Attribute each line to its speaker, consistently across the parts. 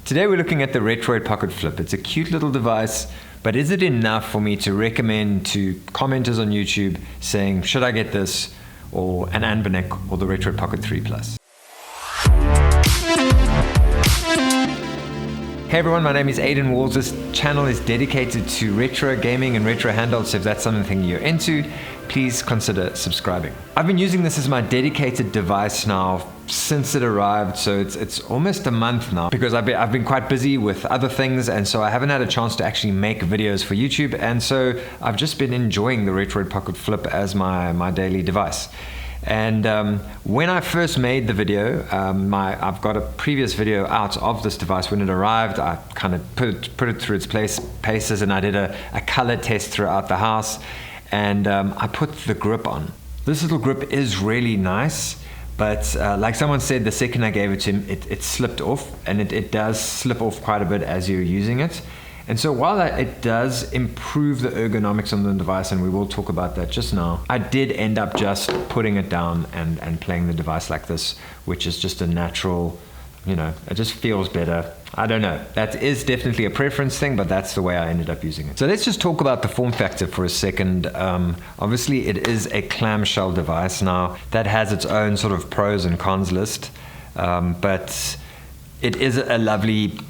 Speaker 1: Today we're looking at the Retroid Pocket Flip. It's a cute little device, but is it enough for me to recommend to commenters on YouTube saying, should I get this, or an Anbernic, or the Retroid Pocket 3 Plus? Hey everyone, my name is Aidan Walls. This channel is dedicated to retro gaming and retro handhelds, so if that's something you're into, please consider subscribing. I've been using this as my dedicated device now since it arrived, so it's almost a month now, because I've been quite busy with other things, and so I haven't had a chance to actually make videos for YouTube, and so I've just been enjoying the Retroid Pocket Flip as my daily device. And when I first made the video, I've got a previous video out of this device. When it arrived, I kind of put it through its paces, and I did a color test throughout the house, and I put the grip on. This little grip is really nice, but like someone said, the second I gave it to him, it slipped off, and it does slip off quite a bit as you're using it. And so while it does improve the ergonomics on the device, and we will talk about that just now, I did end up just putting it down and playing the device like this, which is just a natural, it just feels better. I don't know. That is definitely a preference thing, but that's the way I ended up using it. So let's just talk about the form factor for a second. Obviously, it is a clamshell device. Now, that has its own sort of pros and cons list, but it is a lovely,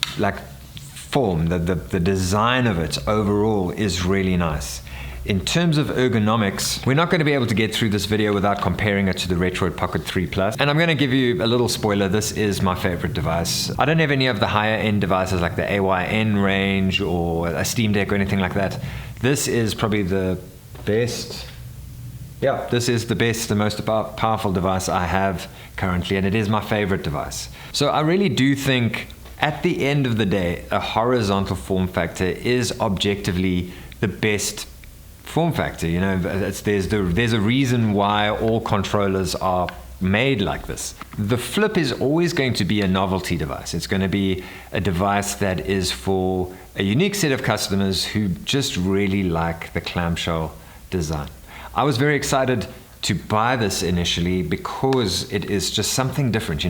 Speaker 1: form. The design of it overall is really nice. In terms of ergonomics, we're not going to be able to get through this video without comparing it to the Retroid Pocket 3 Plus. And I'm going to give you a little spoiler. This is my favorite device. I don't have any of the higher end devices like the AYN range or a Steam Deck or anything like that. This is probably the best. Yeah, this is the best, the most powerful device I have currently, and it is my favorite device. So I really do think at the end of the day, a horizontal form factor is objectively the best form factor. There's a reason why all controllers are made like this. The Flip is always going to be a novelty device. It's going to be a device that is for a unique set of customers who just really like the clamshell design. I was very excited to buy this initially because it is just something different.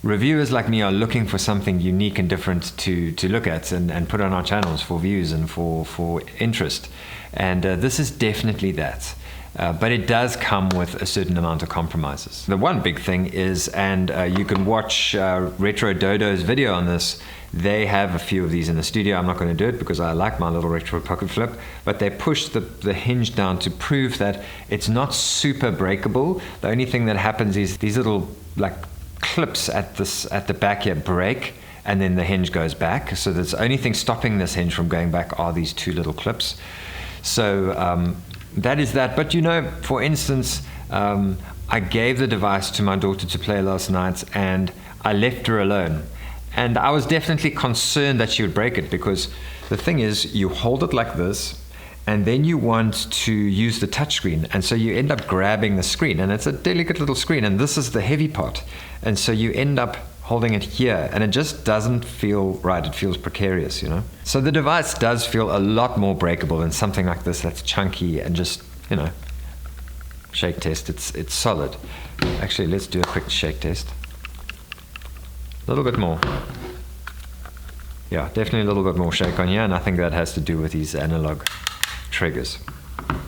Speaker 1: Reviewers like me are looking for something unique and different to look at and put on our channels for views and for interest. And this is definitely that. But it does come with a certain amount of compromises. The one big thing is, and you can watch Retro Dodo's video on this, they have a few of these in the studio. I'm not going to do it because I like my little Retro Pocket Flip, but they push the hinge down to prove that it's not super breakable. The only thing that happens is these little clips at the back here break, and then the hinge goes back. So the only thing stopping this hinge from going back are these two little clips. So that is that. But for instance, I gave the device to my daughter to play last night, and I left her alone. And I was definitely concerned that she would break it, because the thing is, you hold it like this, and then you want to use the touchscreen, and so you end up grabbing the screen, and it's a delicate little screen, and this is the heavy part, and so you end up holding it here, and it just doesn't feel right. It feels precarious, So the device does feel a lot more breakable than something like this that's chunky and just, shake test. It's solid. Actually, let's do a quick shake test. A little bit more. Yeah, definitely a little bit more shake on here, and I think that has to do with these analog triggers.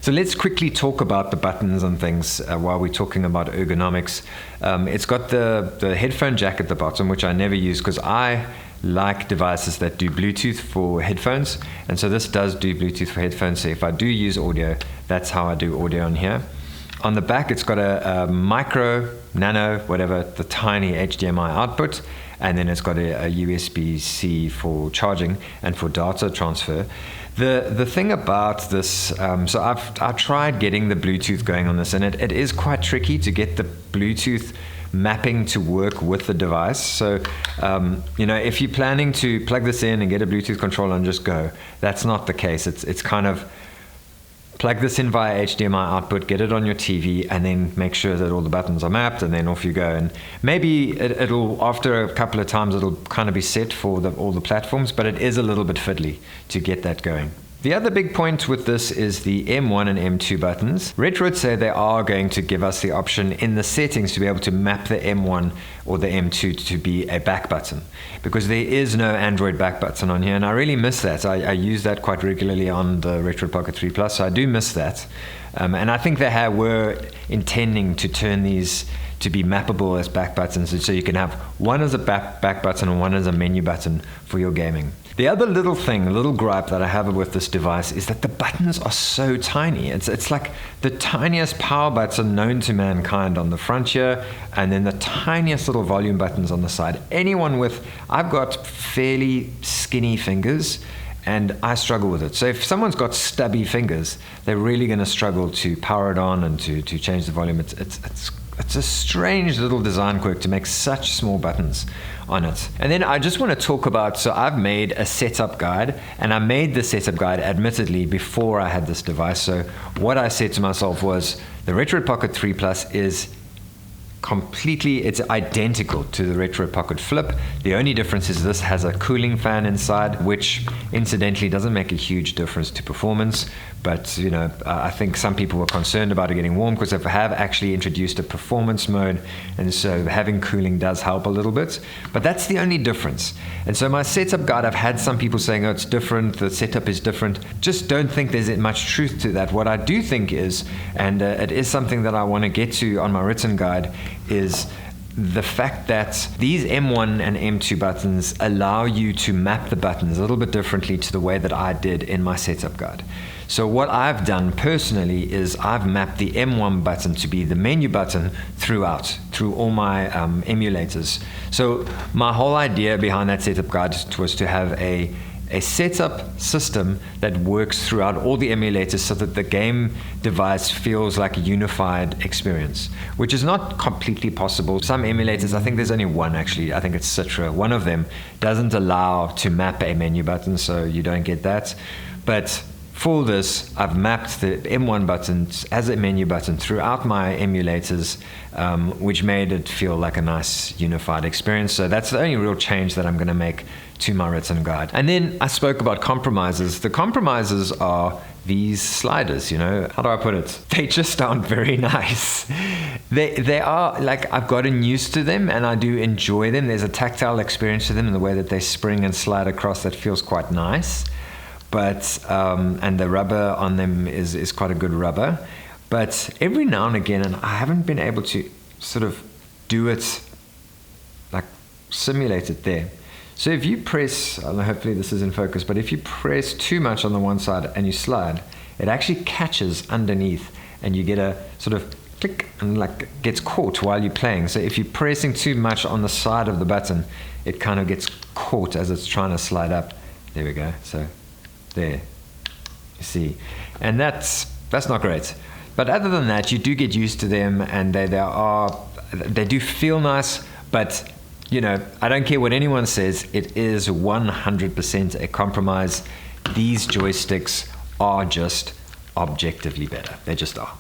Speaker 1: So let's quickly talk about the buttons and things while we're talking about ergonomics. It's got the headphone jack at the bottom, which I never use because I like devices that do Bluetooth for headphones, and so this does do Bluetooth for headphones. So if I do use audio, that's how I do audio on here. On the back, it's got a micro, nano, whatever, the tiny HDMI output, and then it's got a USB-C for charging and for data transfer. The thing about this, so I've tried getting the Bluetooth going on this, and it is quite tricky to get the Bluetooth mapping to work with the device. So, if you're planning to plug this in and get a Bluetooth controller and just go, that's not the case. It's kind of plug this in via HDMI output, get it on your TV, and then make sure that all the buttons are mapped, and then off you go. And maybe it'll, after a couple of times, it'll kind of be set for all the platforms, but it is a little bit fiddly to get that going. The other big point with this is the M1 and M2 buttons. Retroid say they are going to give us the option in the settings to be able to map the M1 or the M2 to be a back button, because there is no Android back button on here, and I really miss that. I use that quite regularly on the Retroid Pocket 3 Plus, so I do miss that. And I think they were intending to turn these to be mappable as back buttons, so you can have one as a back button and one as a menu button for your gaming. The other little gripe that I have with this device is that the buttons are so tiny. It's like the tiniest power button known to mankind on the front here, and then the tiniest little volume buttons on the side. I've got fairly skinny fingers, and I struggle with it. So if someone's got stubby fingers, they're really going to struggle to power it on and to change the volume. It's a strange little design quirk to make such small buttons on it. And then I just want to talk about, so I've made a setup guide, and I made the setup guide admittedly before I had this device. So what I said to myself was the Retroid Pocket 3 Plus is it's identical to the Retroid Pocket Flip. The only difference is this has a cooling fan inside, which incidentally doesn't make a huge difference to performance, but I think some people were concerned about it getting warm because they have actually introduced a performance mode, and so having cooling does help a little bit, but that's the only difference. And so my setup guide, I've had some people saying, oh, it's different, the setup is different. Just don't think there's much truth to that. What I do think is, and it is something that I want to get to on my written guide, is the fact that these M1 and M2 buttons allow you to map the buttons a little bit differently to the way that I did in my setup guide. So what I've done personally is I've mapped the M1 button to be the menu button through all my emulators. So my whole idea behind that setup guide was to have a setup system that works throughout all the emulators so that the game device feels like a unified experience, which is not completely possible. Some emulators, I think there's only one actually, I think it's Citra, one of them doesn't allow to map a menu button, so you don't get that. But for this, I've mapped the M1 buttons as a menu button throughout my emulators, which made it feel like a nice unified experience. So that's the only real change that I'm going to make to my written guide. And then I spoke about compromises. The compromises are these sliders, how do I put it? They just aren't very nice. They are, like, I've gotten used to them and I do enjoy them. There's a tactile experience to them in the way that they spring and slide across that feels quite nice. But and the rubber on them is quite a good rubber, but every now and again, and I haven't been able to sort of do it, like simulate it there. So if you press, hopefully this is in focus, but if you press too much on the one side and you slide, it actually catches underneath and you get a sort of click and like gets caught while you're playing. So if you're pressing too much on the side of the button, it kind of gets caught as it's trying to slide up. There we go. So there, you see, and that's not great. But other than that, you do get used to them, and they do feel nice. But I don't care what anyone says, it is 100% a compromise. These joysticks are just objectively better. They just are.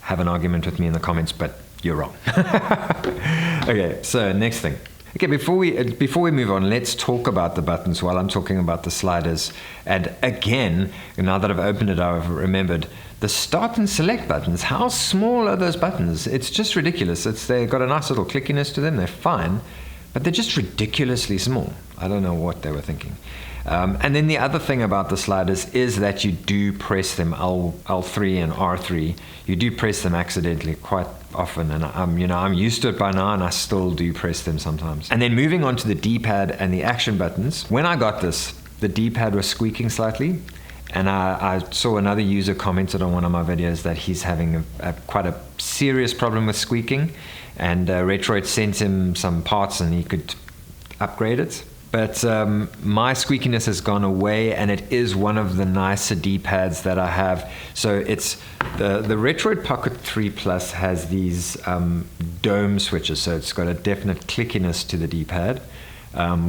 Speaker 1: Have an argument with me in the comments, but you're wrong. Okay, so next thing. Okay, before we move on, let's talk about the buttons while I'm talking about the sliders. And again, now that I've opened it, I've remembered the start and select buttons. How small are those buttons? It's just ridiculous. They've got a nice little clickiness to them. They're fine, but they're just ridiculously small. I don't know what they were thinking. And then the other thing about the sliders is that you do press them, L3 and R3. You do press them accidentally quite often, and I'm used to it by now, and I still do press them sometimes. And then moving on to the D-pad and the action buttons. When I got this, the D-pad was squeaking slightly, and I saw another user commented on one of my videos that he's having quite a serious problem with squeaking, and Retroid sent him some parts and he could upgrade it. But my squeakiness has gone away, and it is one of the nicer D-pads that I have. So it's the Retroid Pocket 3 Plus has these dome switches, so it's got a definite clickiness to the D-pad,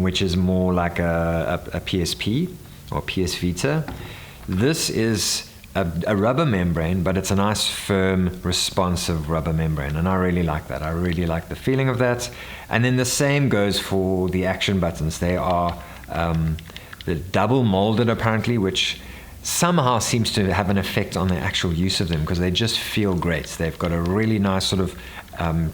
Speaker 1: which is more like a PSP or PS Vita. This is a rubber membrane, but it's a nice, firm, responsive rubber membrane, and I really like that. I really like the feeling of that. And then the same goes for the action buttons. They are double molded apparently, which somehow seems to have an effect on the actual use of them, because they just feel great. They've got a really nice sort of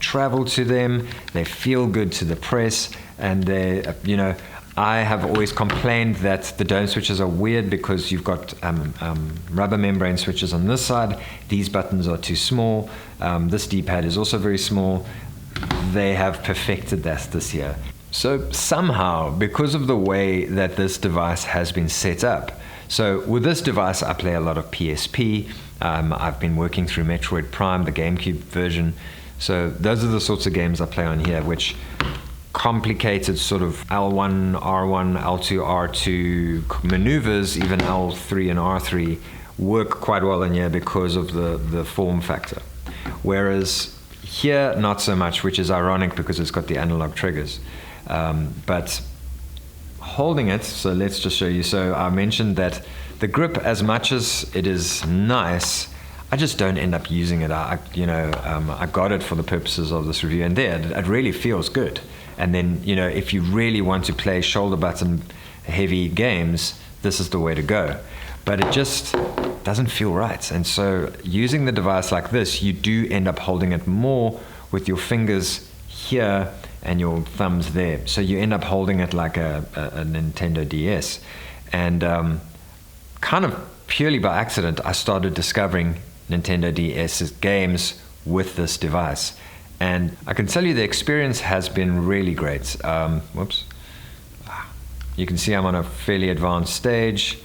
Speaker 1: travel to them. They feel good to the press, and they, you know, I have always complained that the dome switches are weird because you've got rubber membrane switches on this side. These buttons are too small. This D-pad is also very small. They have perfected that this year. So somehow, because of the way that this device has been set up, so with this device I play a lot of PSP. I've been working through Metroid Prime, the GameCube version. So those are the sorts of games I play on here, which complicated sort of L1, R1, L2, R2 maneuvers, even L3 and R3, work quite well in here because of the form factor. Whereas here, not so much, which is ironic because it's got the analog triggers. But holding it, so let's just show you. So I mentioned that the grip, as much as it is nice, I just don't end up using it. I got it for the purposes of this review, and there, it really feels good. And then, you know, if you really want to play shoulder button heavy games, this is the way to go. But it just doesn't feel right. And so using the device like this, you do end up holding it more with your fingers here and your thumbs there. So you end up holding it like a Nintendo DS. And kind of purely by accident, I started discovering Nintendo DS games with this device. And I can tell you the experience has been really great. Whoops. You can see I'm on a fairly advanced stage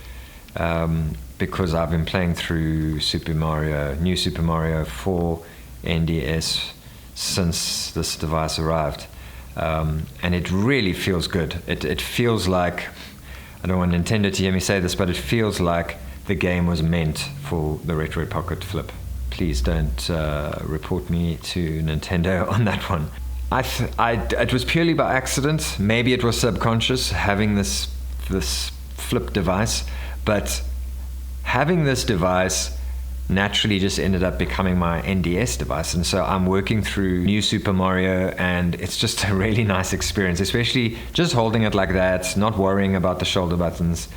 Speaker 1: because I've been playing through New Super Mario 4 NDS since this device arrived. And it really feels good. It feels like, I don't want Nintendo to hear me say this, but it feels like the game was meant for the Retroid Pocket Flip. Please don't report me to Nintendo on that one. It was purely by accident. Maybe it was subconscious having this flip device, but having this device naturally just ended up becoming my NDS device. And so I'm working through New Super Mario, and it's just a really nice experience, especially just holding it like that, not worrying about the shoulder buttons.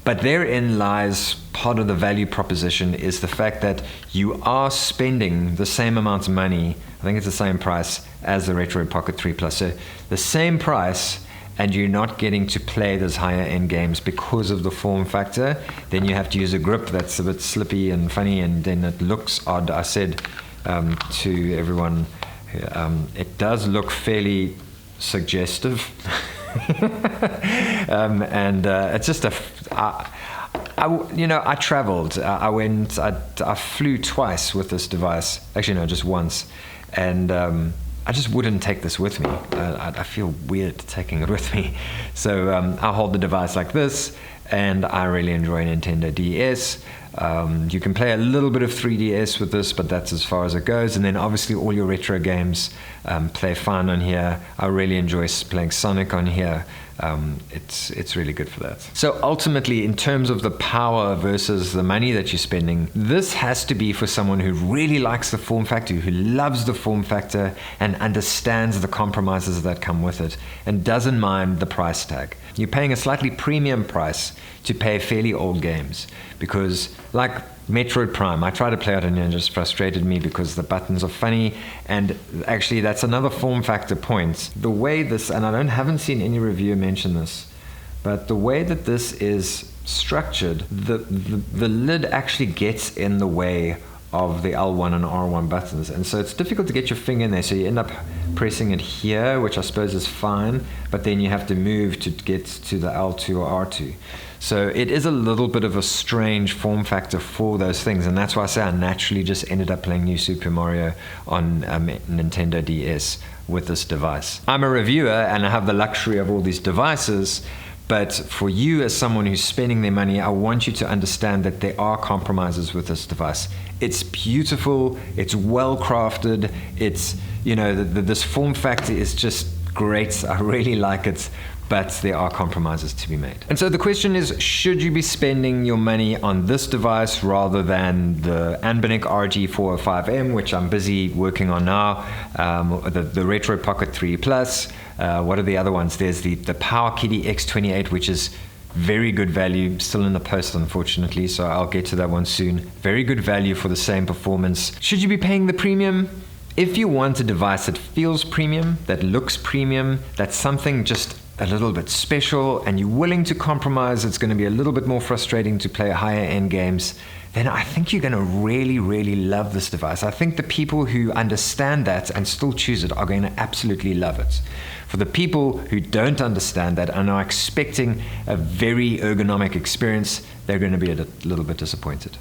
Speaker 1: But therein lies part of the value proposition, is the fact that you are spending the same amount of money, I think it's the same price as the Retroid Pocket 3 Plus. So the same price, and you're not getting to play those higher end games because of the form factor. Then you have to use a grip that's a bit slippy and funny, and then it looks odd. I said to everyone, it does look fairly suggestive. It's just I traveled. I flew twice with this device. Actually, no, just once. And I just wouldn't take this with me. I feel weird taking it with me. So I hold the device like this, and I really enjoy Nintendo DS. You can play a little bit of 3DS with this, but that's as far as it goes. And then obviously all your retro games play fine on here. I really enjoy playing Sonic on here. It's really good for that. So ultimately, in terms of the power versus the money that you're spending, this has to be for someone who really likes the form factor, who loves the form factor and understands the compromises that come with it, and doesn't mind the price tag. You're paying a slightly premium price to pay fairly old games, because like Metroid Prime, I tried to play it and it just frustrated me because the buttons are funny. And actually that's another form factor point. The way this, and I haven't seen any reviewer mention this, but the way that this is structured, the lid actually gets in the way of the L1 and R1 buttons, and so it's difficult to get your finger in there, so you end up pressing it here, which I suppose is fine, but then you have to move to get to the L2 or R2. So it is a little bit of a strange form factor for those things, and that's why I say I naturally just ended up playing New Super Mario on Nintendo DS with this device. I'm a reviewer and I have the luxury of all these devices, but for you as someone who's spending their money, I want you to understand that there are compromises with this device. It's beautiful, it's well crafted, it's, you know, this form factor is just great. I really like it, but there are compromises to be made. And so the question is, should you be spending your money on this device rather than the Anbernic RG405M, which I'm busy working on now, the Retroid Pocket 3 Plus, what are the other ones? There's the Powkiddy X28, which is Very good value, still in the post unfortunately, so I'll get to that one soon. Very good value for the same performance. Should you be paying the premium? If you want a device that feels premium, that looks premium, that's something just a little bit special, and you're willing to compromise, it's going to be a little bit more frustrating to play higher end games, then I think you're going to really, really love this device. I think the people who understand that and still choose it are going to absolutely love it. For the people who don't understand that and are expecting a very ergonomic experience, they're going to be a little bit disappointed.